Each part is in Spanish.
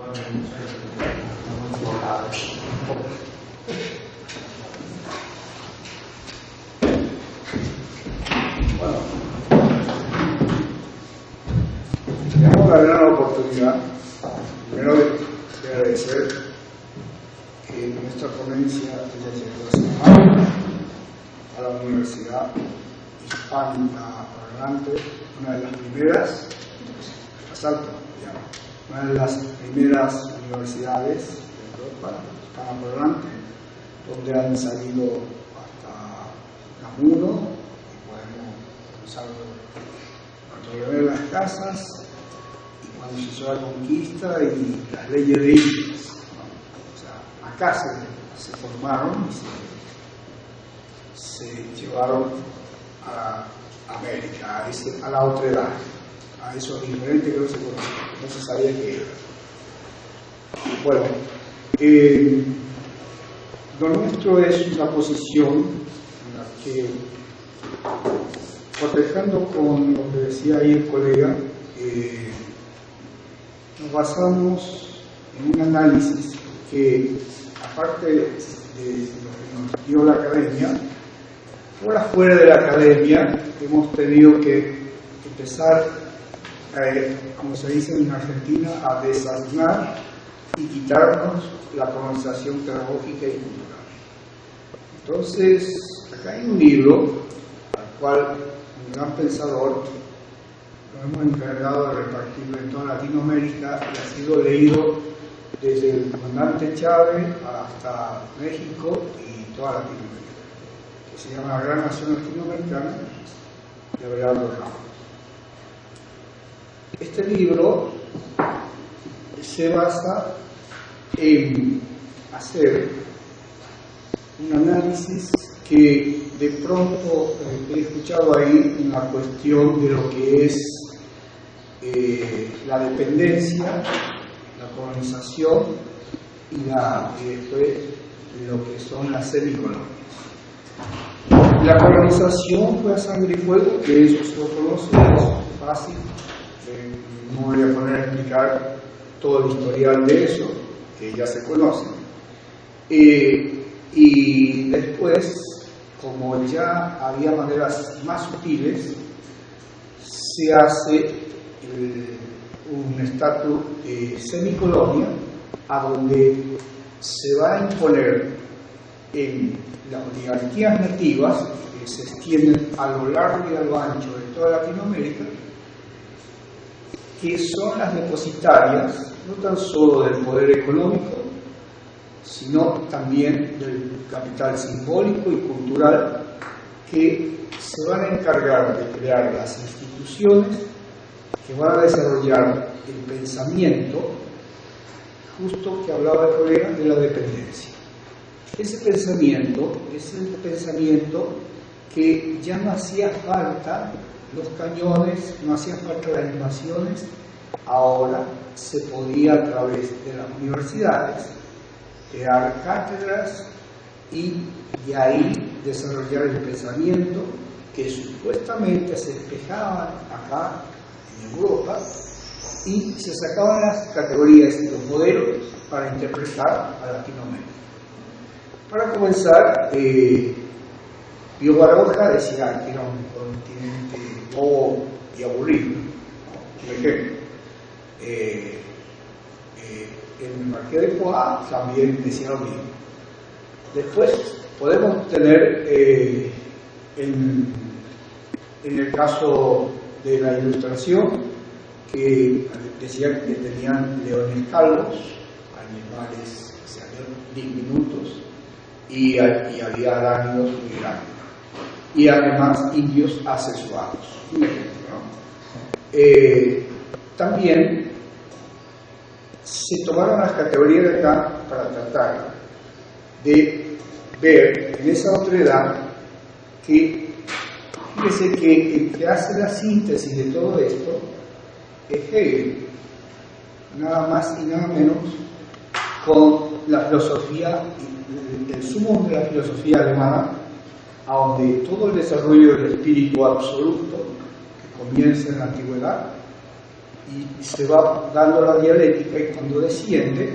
Bueno, tenemos la gran oportunidad, primero de agradecer que nuestra ponencia haya llegado a la Universidad Hispánica Parlante, una de las primeras, una de las primeras universidades de Europa, hispanoparlante, donde han salido hasta Namuno, y podemos comenzar a recorrer las casas, y cuando se hizo la conquista y las leyes de Indias, ¿no? O sea, acá se formaron y se llevaron a América, a la otra edad, a esos diferentes que no se sabía qué era. Bueno, lo nuestro es una posición en la que, protejando con lo que decía ahí el colega, nos basamos en un análisis que, aparte de lo que nos dio la academia, fuera de la academia hemos tenido que empezar, como se dice en Argentina, a desasnar y quitarnos la colonización pedagógica y cultural. Entonces, acá hay un libro al cual un gran pensador lo hemos encargado de repartirlo en toda Latinoamérica y ha sido leído desde el comandante Chávez hasta México y toda Latinoamérica, que se llama La Gran Nación Latinoamericana, de Abelardo Ramos. Este libro se basa en hacer un análisis que de pronto he escuchado ahí en la cuestión de lo que es la dependencia, la colonización y después lo que son las semicolonias. La colonización fue a sangre y fuego, que eso se lo conoce, es fácil. No voy a poner a explicar todo el historial de eso, que ya se conoce. Y después, como ya había maneras más sutiles, se hace un estatus de semicolonia, a donde se va a imponer en las oligarquías nativas, que se extienden a lo largo y a lo ancho de toda Latinoamérica, que son las depositarias no tan solo del poder económico, sino también del capital simbólico y cultural, que se van a encargar de crear las instituciones que van a desarrollar el pensamiento, justo que hablaba el colega, de la dependencia. Ese pensamiento es el pensamiento que ya no hacía falta los cañones, no hacían falta las invasiones, ahora se podía a través de las universidades crear cátedras y de ahí desarrollar el pensamiento que supuestamente se despejaban acá en Europa y se sacaban las categorías y los modelos para interpretar a Latinoamérica. Para comenzar, Pío Baroja decía que era un continente bobo y aburrido, ¿no? Por ejemplo, el Marqués de Poix también decía lo mismo. Después podemos tener en el caso de la Ilustración, que decían que tenían leones calvos, animales que se habían diminutos, y había arácnidos muy grandes, y además indios asexuados. Un ejemplo, ¿no? También se tomaron las categorías de acá para tratar de ver en esa otredad que, fíjese que el que hace la síntesis de todo esto es Hegel, nada más y nada menos, con la filosofía, el sumo de la filosofía alemana, a donde todo el desarrollo del espíritu absoluto, que comienza en la antigüedad y se va dando la dialéctica, y cuando desciende,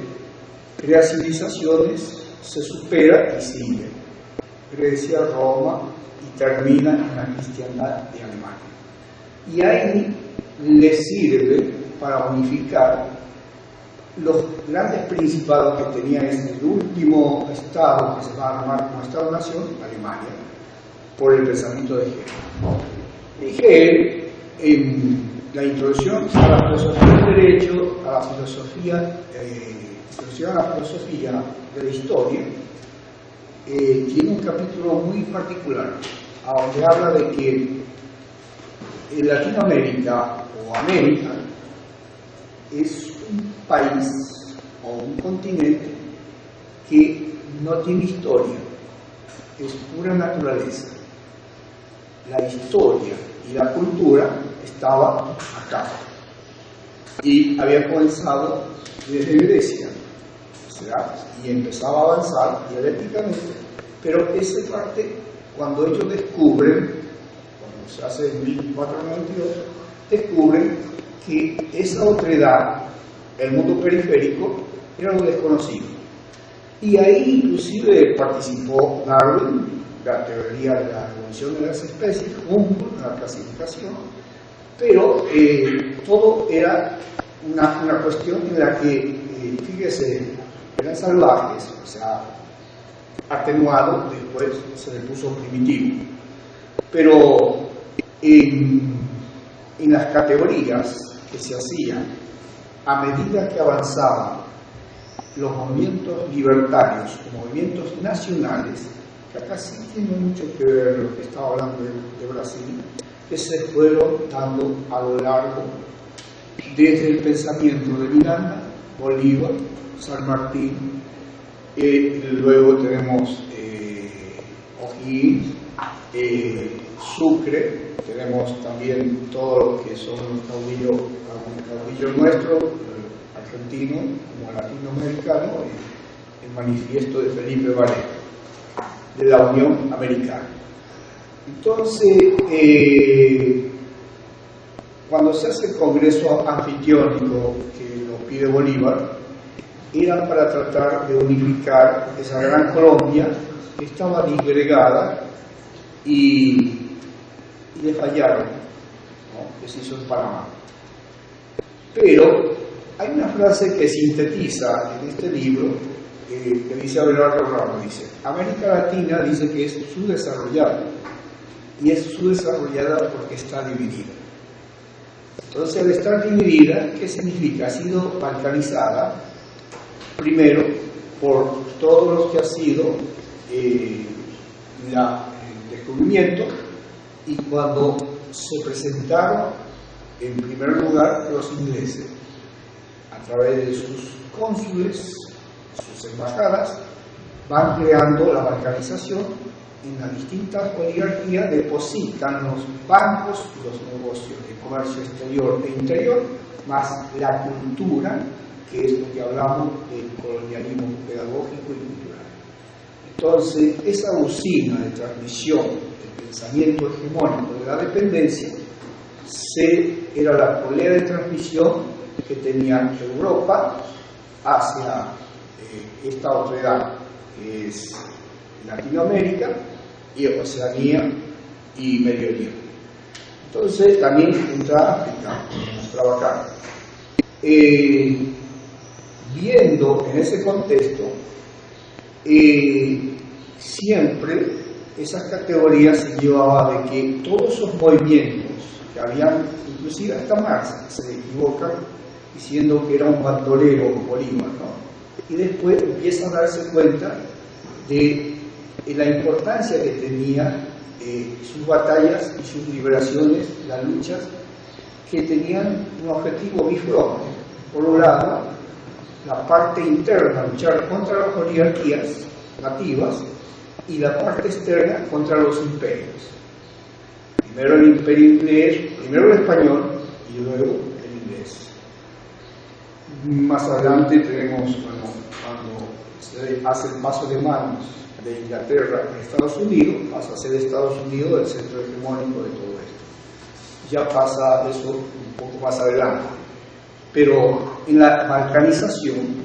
crea civilizaciones, se supera y sigue. Grecia, Roma, y termina en la cristiandad de Alemania. Y ahí le sirve para unificar los grandes principados que tenía el último estado que se va a armar como Estado-Nación, Alemania, por el pensamiento de Hegel. Y Hegel, en la introducción a la filosofía del derecho, a la filosofía, de la historia, tiene un capítulo muy particular, donde habla de que en Latinoamérica o América es un país o un continente que no tiene historia, es pura naturaleza. La historia y la cultura estaban acá y había comenzado desde Grecia, o sea, y empezaba a avanzar dialécticamente, pero esa parte, cuando ellos descubren, cuando se hace en 1492, descubren que esa otredad, el mundo periférico, era lo desconocido. Y ahí inclusive participó Darwin, la teoría de la evolución de las especies, Humboldt, la clasificación, pero todo era una cuestión en la que, fíjese, eran salvajes, o sea, atenuado, después se le puso primitivo. Pero en las categorías que se hacían, a medida que avanzaban los movimientos libertarios, los movimientos nacionales, que acá sí tiene mucho que ver lo que estaba hablando de Brasil, que se fueron dando a lo largo desde el pensamiento de Miranda, Bolívar, San Martín, luego tenemos O'Higgins, Sucre, tenemos también todo lo que son los caudillos nuestros, argentinos como latinoamericanos, el manifiesto de Felipe Varela, de la Unión Americana. Entonces, cuando se hace el Congreso Anfitriónico que lo pide Bolívar, era para tratar de unificar esa gran Colombia que estaba disgregada y le fallaron, ¿no? Que se hizo en Panamá. Pero hay una frase que sintetiza en este libro que dice Abelardo Ramos, dice: América Latina dice que es subdesarrollada, y es subdesarrollada porque está dividida. Entonces, al estar dividida, ¿qué significa? Ha sido balcanizada, primero, por todos los que ha sido el descubrimiento, y cuando se presentaron, en primer lugar, los ingleses, a través de sus cónsules, sus embajadas, van creando la balcanización. En las distintas oligarquías depositan los bancos, los negocios de comercio exterior e interior, más la cultura, que es lo que hablamos del colonialismo pedagógico y cultural. Entonces, esa usina de transmisión del pensamiento hegemónico de la dependencia era la polea de transmisión que tenía Europa hacia esta otra edad, que es Latinoamérica y Oceanía y Medio Oriente. Entonces también entra África, mostraba acá. Viendo en ese contexto, siempre esas categorías se llevaba de que todos esos movimientos que habían, inclusive hasta Marx se equivoca diciendo que era un bandolero Bolívar, ¿no? Y después empieza a darse cuenta de la importancia que tenía sus batallas y sus liberaciones, las luchas, que tenían un objetivo bifronte. Por un lado, la parte interna, luchar contra las oligarquías nativas, y la parte externa contra los imperios. Primero el imperio inglés, primero el español y luego el inglés. Más adelante tenemos, bueno, cuando se hace el paso de manos de Inglaterra a Estados Unidos, pasa a ser Estados Unidos el centro hegemónico de todo esto. Ya pasa eso un poco más adelante. Pero en la balcanización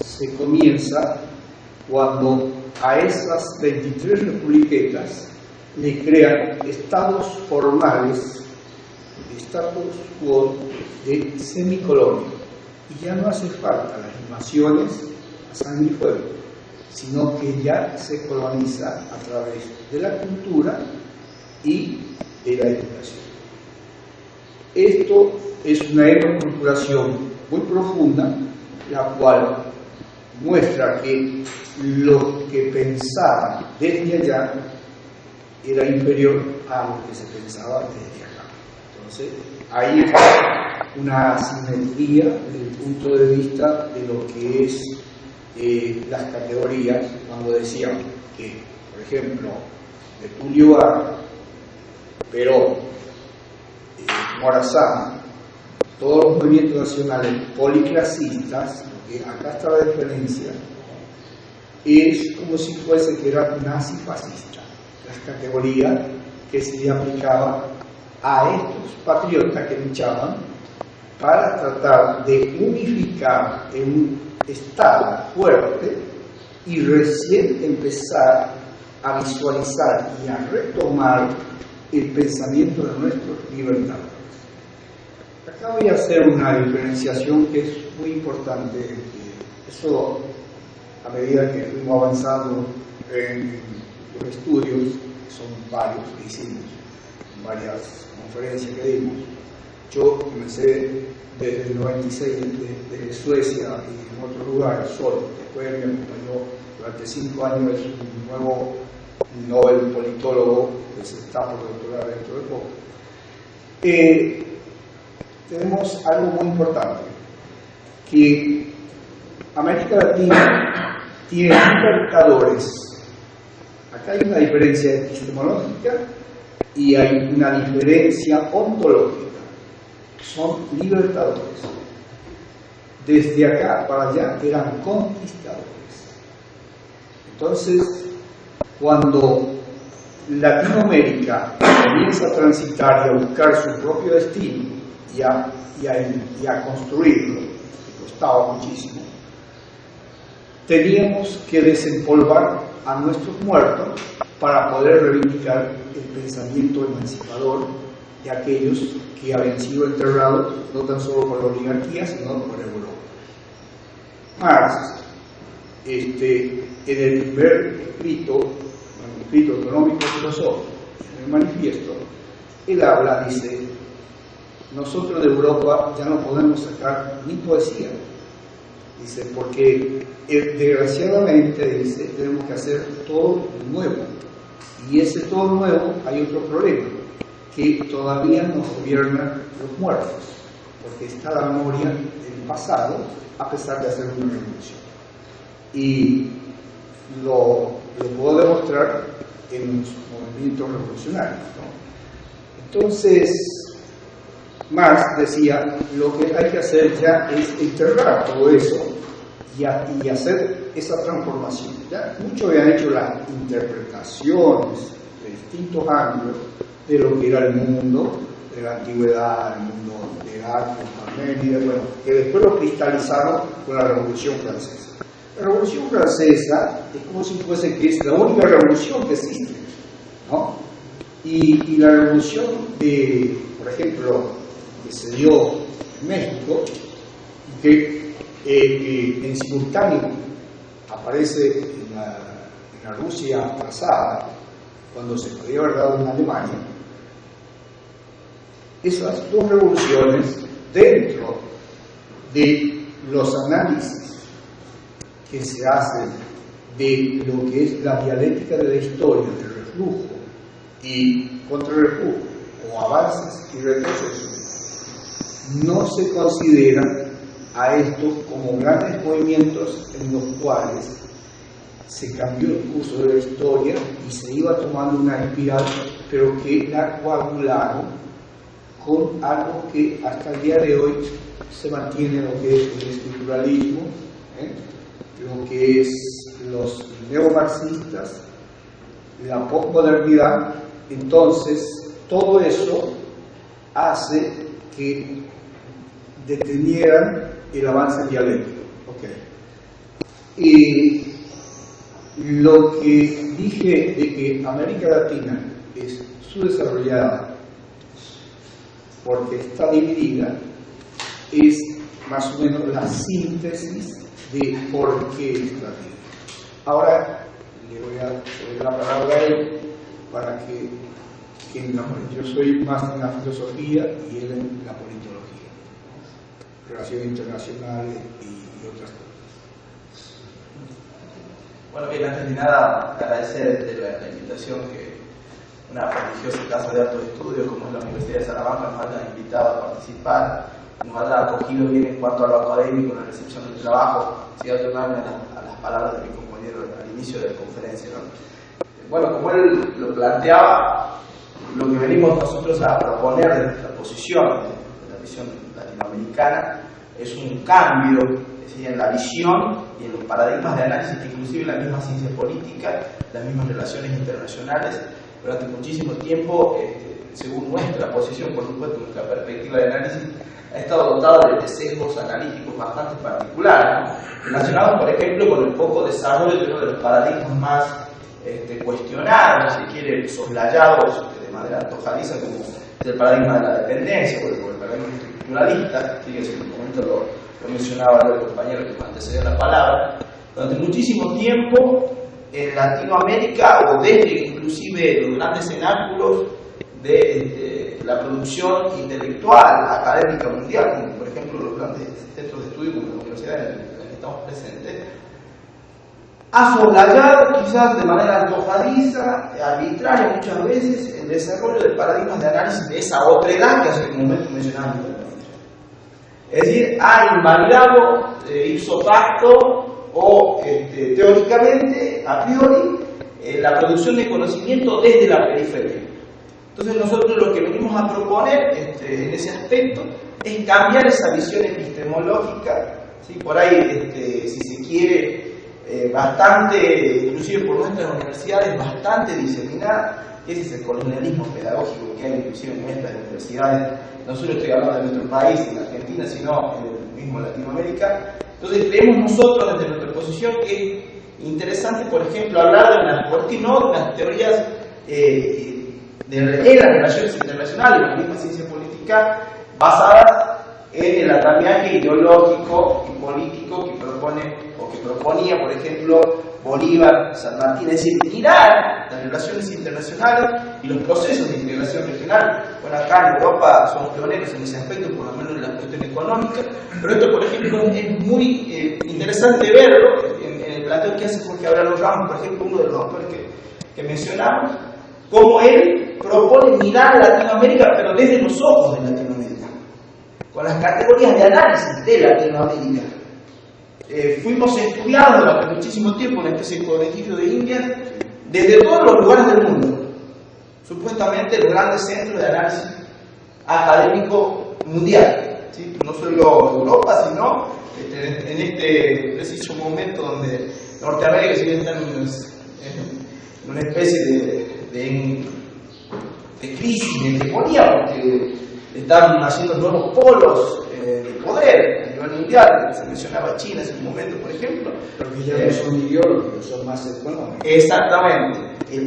se comienza cuando a esas 23 republiquetas le crean estados formales, status quo de semicolonia. Y ya no hace falta las invasiones a sangre y fuego, sino que ya se coloniza a través de la cultura y de la educación. Esto es una etnoculturación muy profunda, la cual muestra que lo que pensaban desde allá era inferior a lo que se pensaba desde acá. Entonces, ahí está una asimetría desde el punto de vista de lo que es las categorías, cuando decíamos que, por ejemplo, de Tulio Vargas, Perón, Morazán, todos los movimientos nacionales policlasistas, porque acá está la diferencia, es como si fuese que era nazi-fascista, las categorías que se le aplicaban a estos patriotas que luchaban para tratar de unificar en un Estado fuerte y recién empezar a visualizar y a retomar el pensamiento de nuestros libertadores. Acá voy a hacer una diferenciación que es muy importante. Eso, a medida que fuimos avanzando en los estudios, son varios que hicimos, varias conferencias que dimos. Yo comencé desde el 96 desde Suecia y en otros lugares solo. Después me acompañó durante 5 años un nuevo Nobel politólogo que se está por doctorar dentro de poco. Tenemos algo muy importante, que América Latina tiene libertadores. Acá hay una diferencia epistemológica y hay una diferencia ontológica. Son libertadores. Desde acá para allá eran conquistadores. Entonces, cuando Latinoamérica comienza a transitar y a buscar su propio destino y a construirlo, que costaba muchísimo, teníamos que desempolvar a nuestros muertos para poder reivindicar el pensamiento emancipador de aquellos que habían sido enterrados no tan solo por la oligarquía, sino por Europa. Marx, en el primer manuscrito económico filosófico, en el manifiesto, él habla, dice, nosotros de Europa ya no podemos sacar ni poesía, dice, porque desgraciadamente, dice, tenemos que hacer todo nuevo, y ese todo nuevo hay otro problema, que todavía nos gobiernan los muertos, porque está la memoria del pasado, a pesar de hacer una revolución. Y lo puedo demostrar en los movimientos revolucionarios, ¿no? Entonces, Marx decía, lo que hay que hacer ya es enterrar todo eso y hacer esa transformación. Ya muchos habían hecho las interpretaciones de distintos ángulos de lo que era el mundo de la antigüedad, el mundo de Arcos, Parménides, bueno, que después lo cristalizaron con la Revolución Francesa. La Revolución Francesa es como si fuese que es la única revolución que existe, ¿no? Y la revolución de, por ejemplo, que se dio en México, que en simultáneo aparece en la Rusia atrasada, cuando se podía haber dado en Alemania, esas dos revoluciones, dentro de los análisis que se hacen de lo que es la dialéctica de la historia, del reflujo y contrarreflujo, o avances y retrocesos, no se consideran a estos como grandes movimientos en los cuales se cambió el curso de la historia y se iba tomando una espiral, pero que la coagularon con algo que hasta el día de hoy se mantiene, lo que es el estructuralismo, lo que es los neomarxistas, la posmodernidad. Entonces, todo eso hace que detenieran el avance dialéctico. Okay. Y lo que dije de que América Latina es subdesarrollada porque está dividida es más o menos la síntesis de por qué está dividida. Ahora le voy a dar la palabra a él para que yo soy más en la filosofía y él en la politología, relaciones internacionales y otras cosas. Bueno, bien, antes de nada agradecer la invitación que una prestigiosa casa de altos estudios como es la Universidad de Salamanca nos haya invitado a participar, nos haya acogido bien en cuanto a lo académico, en la recepción del trabajo, si alternarme a las palabras de mi compañero al inicio de la conferencia, ¿no? Bueno, como él lo planteaba, lo que venimos nosotros a proponer desde nuestra posición, de la visión latinoamericana, es un cambio, es decir, en la visión y en los paradigmas de análisis que inclusive la misma ciencia política, las mismas relaciones internacionales, durante muchísimo tiempo, según nuestra posición, por supuesto, nuestra perspectiva de análisis, ha estado dotada de sesgos analíticos bastante particulares, ¿no? Relacionados, por ejemplo, con el poco desarrollo de uno de los paradigmas más cuestionados, si quiere, soslayados de manera antojadiza, como el paradigma de la dependencia o el paradigma estructuralista, que en un momento lo mencionaba el compañero que me antecedió la palabra. Durante muchísimo tiempo en Latinoamérica, o desde inclusive los grandes cenáculos de la producción intelectual académica mundial, como por ejemplo los grandes centros de estudio como la universidad en la que estamos presentes, ha soslayado quizás de manera antojadiza, arbitraria muchas veces, el desarrollo de paradigmas de análisis de esa otredad que hace un momento mencionaba. Es decir, ha invalidado ipso facto o teóricamente, a priori, la producción de conocimiento desde la periferia. Entonces nosotros lo que venimos a proponer en ese aspecto es cambiar esa visión epistemológica, ¿sí? Por ahí, si se quiere, bastante, inclusive por nuestras universidades, bastante diseminada. Ese es el colonialismo pedagógico que hay inclusive en nuestras universidades. No solo estoy hablando de nuestro país, en Argentina, sino en el mismo Latinoamérica. Entonces creemos nosotros desde nuestra posición que es interesante, por ejemplo, hablar de unas, ¿por qué no?, de unas teorías de las relaciones internacionales, la misma ciencia política, basadas en el andamiaje ideológico y político que propone o que proponía, por ejemplo, Bolívar, San Martín, es decir, mirar las relaciones internacionales y los procesos de integración regional. Bueno, acá en Europa somos pioneros en ese aspecto, por lo menos en la cuestión económica, pero esto, por ejemplo, es muy interesante verlo en el planteo que hace Jorge Abraham Ramos, por ejemplo, uno de los autores que mencionamos, cómo él propone mirar a Latinoamérica, pero desde los ojos de Latinoamérica, con las categorías de análisis de Latinoamérica. Fuimos estudiados durante muchísimo tiempo, una especie de conejillo de Indias, desde todos los lugares del mundo, supuestamente los grandes centros de análisis académico mundial, ¿sí? No solo Europa, sino en este preciso momento donde Norteamérica sigue estando en una especie de crisis, de hegemonía, porque están haciendo nuevos polos de poder a nivel mundial. Se mencionaba China en un momento, por ejemplo. Porque ya no son ideológicos, son más económicos. Exactamente.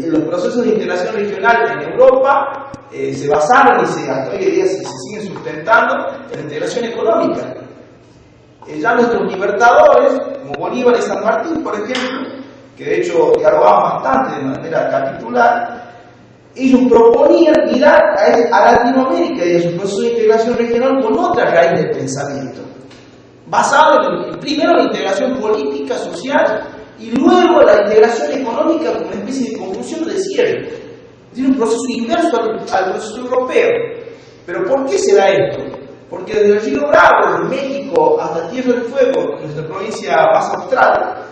Los procesos de integración regional en Europa se basaron y hasta hoy en día se siguen sustentando en la integración económica. Ya nuestros libertadores, como Bolívar y San Martín, por ejemplo, que de hecho dialogaban bastante de manera capitular, ellos proponían mirar a Latinoamérica y a su proceso de integración regional con otra raíz del pensamiento, basado primero en la integración política, social, y luego la integración económica como una especie de conclusión de cierre. Es decir, un proceso inverso al proceso europeo. ¿Pero por qué se da esto? Porque desde el Río Bravo, de México hasta Tierra del Fuego, nuestra provincia más austral,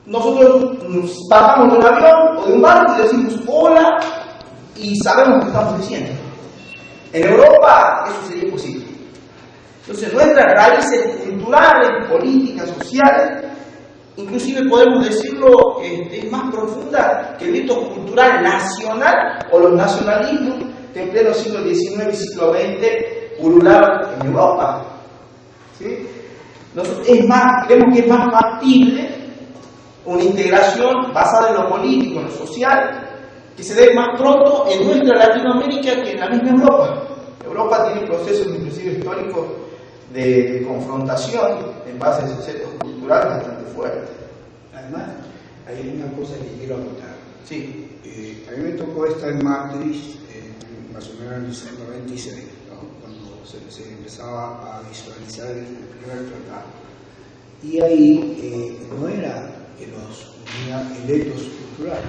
nosotros nos bajamos de un avión o de un barco y decimos hola y sabemos lo que estamos diciendo. En Europa eso sería imposible. Entonces nuestras raíces culturales, políticas, sociales, inclusive podemos decirlo, es más profunda que el mito cultural nacional o los nacionalismos que en pleno siglo XIX y siglo XX pulular en Europa. ¿Sí? Nosotros, creemos que es más factible una integración basada en lo político, en lo social, que se dé más pronto en nuestra Latinoamérica que en la misma Europa. Europa tiene procesos inclusive históricos de confrontación en base a esos hechos culturales bastante fuertes. Además, hay una cosa que quiero acotar. Sí. A mí me tocó estar en Maastricht más o menos en el 96, ¿no? Cuando se empezaba a visualizar el primer tratado. Y ahí no era que los unía el etos cultural,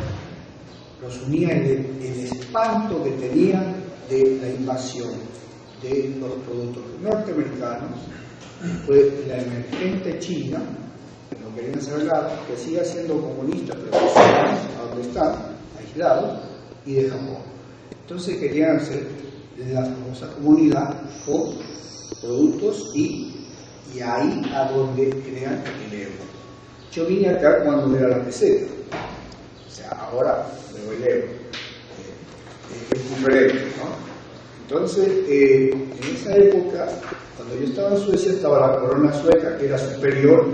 los unía el espanto que tenían de la invasión de los productos norteamericanos, fue la emergente China, que no querían saber nada, que sigue siendo comunista, pero a donde están, aislados, y de Japón. Entonces querían hacer la famosa comunidad con productos y ahí a donde crean el euro. Yo vine acá cuando era la peseta, o sea, ahora veo el euro, es diferente, ¿no? Entonces, en esa época, cuando yo estaba en Suecia, estaba la corona sueca, que era superior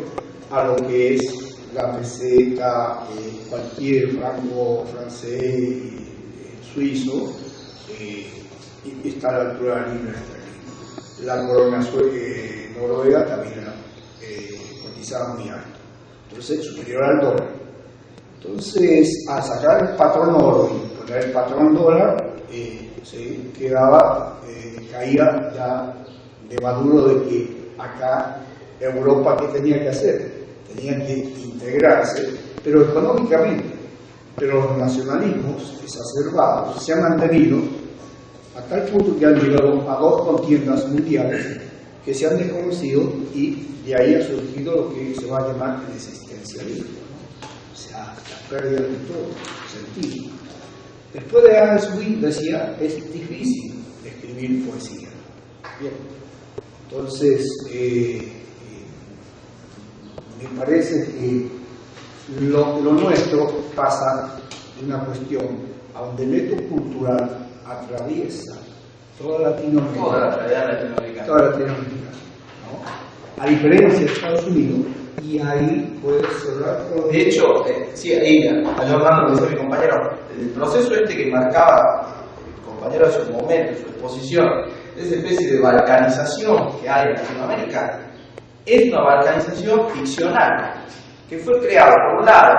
a lo que es la peseta, cualquier franco francés, suizo, y está a la altura de la libra esterlina. La corona noruega también era cotizada muy alto, entonces superior al dólar. Entonces, al sacar el patrón oro y poner el patrón dólar, se quedaba, caía ya de maduro de que acá Europa, ¿qué tenía que hacer? Tenía que integrarse, pero económicamente. Pero los nacionalismos exacerbados se han mantenido a tal punto que han llegado a 2 contiendas mundiales que se han desconocido, y de ahí ha surgido lo que se va a llamar el existencialismo, ¿no? O sea, la pérdida de todo sentido. Después de Adam Smith decía, es difícil escribir poesía. Bien, entonces me parece que lo nuestro pasa de una cuestión a donde el hecho cultural atraviesa toda Latinoamérica. Toda la realidad latinoamericana. Toda Latinoamérica, ¿no? A diferencia de Estados Unidos, y ahí puedes cerrar todo. De hecho, sí, ahí, ayudando lo que decía mi compañero, el proceso que marcaba el compañero en su momento, en su exposición, de esa especie de balcanización que hay en Latinoamérica, es una balcanización ficcional, que fue creada, por un lado,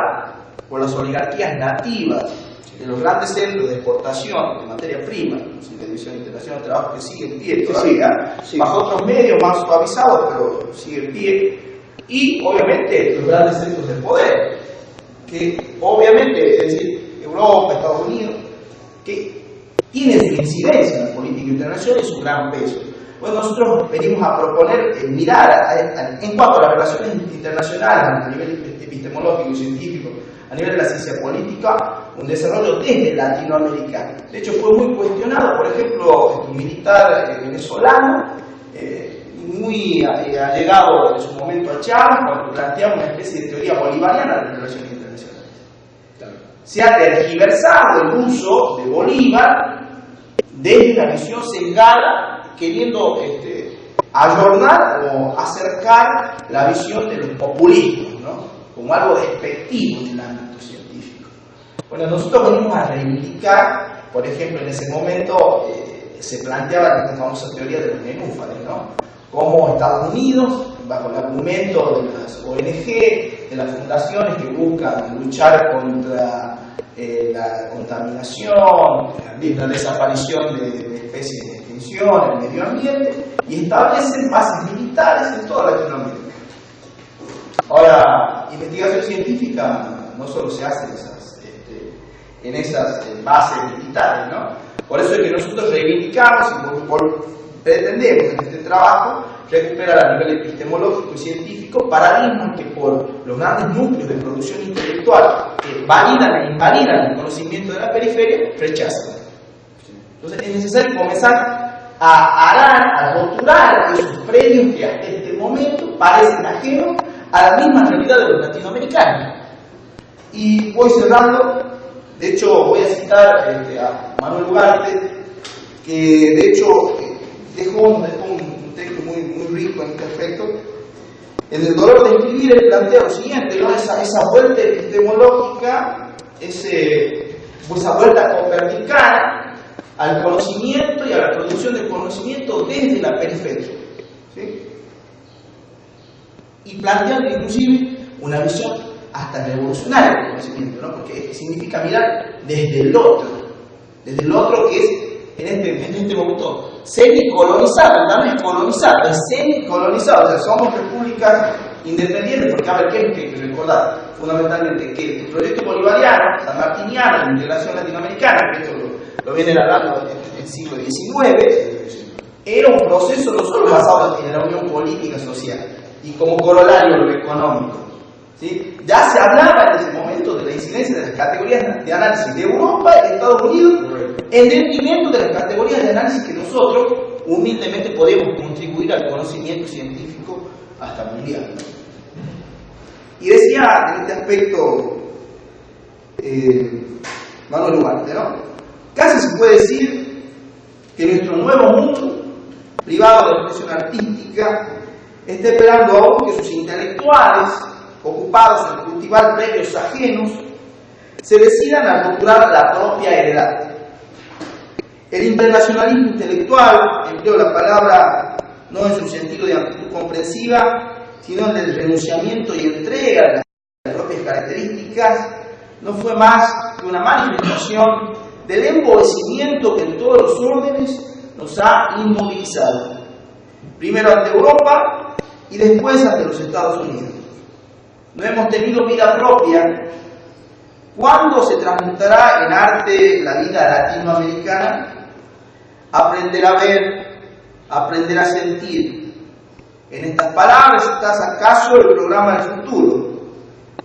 por las oligarquías nativas de los grandes centros de exportación de materia prima, la División Internacional de Trabajo, que sigue en pie todavía, sí, bajo otros medios más suavizados, pero sigue en pie, y obviamente los grandes centros de poder, que obviamente, es decir, Europa, Estados Unidos, que tienen su incidencia en la política internacional y su gran peso. Bueno, nosotros venimos a proponer mirar en cuanto a las relaciones internacionales a nivel epistemológico y científico, a nivel de la ciencia política, un desarrollo desde Latinoamérica. De hecho, fue muy cuestionado, por ejemplo, un militar venezolano, muy allegado en su momento a Chávez, cuando planteaba una especie de teoría bolivariana de las relaciones internacionales. Se ha tergiversado el uso de Bolívar desde la visión sesgada, queriendo ayornar o acercar la visión de los populismos, ¿no? Como algo despectivo en el ámbito científico. Bueno, nosotros venimos a reivindicar, por ejemplo, en ese momento se planteaba esta famosa teoría de los nenúfares, ¿no? Como Estados Unidos, bajo el argumento de las ONG, de las fundaciones que buscan luchar contra la contaminación, la desaparición de especies de extinción, el medio ambiente, y establecen bases militares en toda Latinoamérica. Ahora, investigación científica no solo se hace en esas bases militares, ¿no? Por eso es que nosotros reivindicamos y pretendemos en este trabajo recuperar a nivel epistemológico y científico paradigmas que por los grandes núcleos de producción intelectual que validan e invalidan el conocimiento de la periferia, rechazan. Entonces es necesario comenzar a arar, a roturar esos premios que hasta este momento parecen ajenos a la misma realidad de los latinoamericanos. Y voy cerrando, de hecho voy a citar a Manuel Ugarte, que de hecho dejó un texto muy rico en este aspecto. En el dolor de escribir, él plantea lo siguiente, ¿no? Esa vuelta epistemológica, esa vuelta copernicana al conocimiento y a la producción del conocimiento desde la periferia, ¿sí? Y planteando inclusive una visión hasta revolucionaria del conocimiento, ¿no? Porque significa mirar desde el otro que es en este momento semi-colonizado, no es colonizado, es semi-colonizado, o sea, somos repúblicas independientes, porque a ver, ¿qué hay que recordar? Fundamentalmente que el proyecto bolivariano, sanmartiniano, de integración latinoamericana, que esto lo viene hablando en el siglo XIX, era un proceso no solo basado en la unión política social, y como corolario lo económico, ¿sí? Ya se hablaba en ese momento de la incidencia de las categorías de análisis de Europa y de Estados Unidos en detrimento de las categorías de análisis que nosotros humildemente podemos contribuir al conocimiento científico hasta mundial. Y decía en este aspecto Manuel Ugarte, ¿no? Casi se puede decir que nuestro nuevo mundo, privado de expresión artística, está esperando aún que sus intelectuales, ocupados en cultivar premios ajenos, se decidan a cultivar la propia heredad. El internacionalismo intelectual, empleo la palabra no en su sentido de amplitud comprensiva, sino en el renunciamiento y entrega de las propias características, no fue más que una manifestación del empobrecimiento que en todos los órdenes nos ha inmovilizado. Primero ante Europa y después ante los Estados Unidos. No hemos tenido vida propia. ¿Cuándo se transmutará en arte la vida latinoamericana? Aprender a ver, aprender a sentir. En estas palabras está acaso el programa del futuro.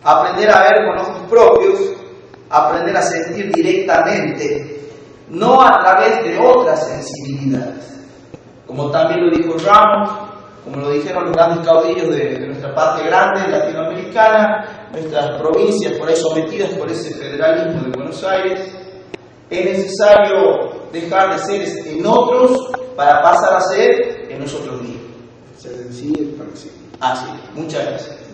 Aprender a ver con ojos propios, aprender a sentir directamente, no a través de otras sensibilidades. Como también lo dijo Ramos, como lo dijeron los grandes caudillos de nuestra parte grande latinoamericana, nuestras provincias por ahí sometidas por ese federalismo de Buenos Aires, es necesario dejar de ser en otros para pasar a ser en nosotros mismos. Se decide para que sí. Así, muchas gracias.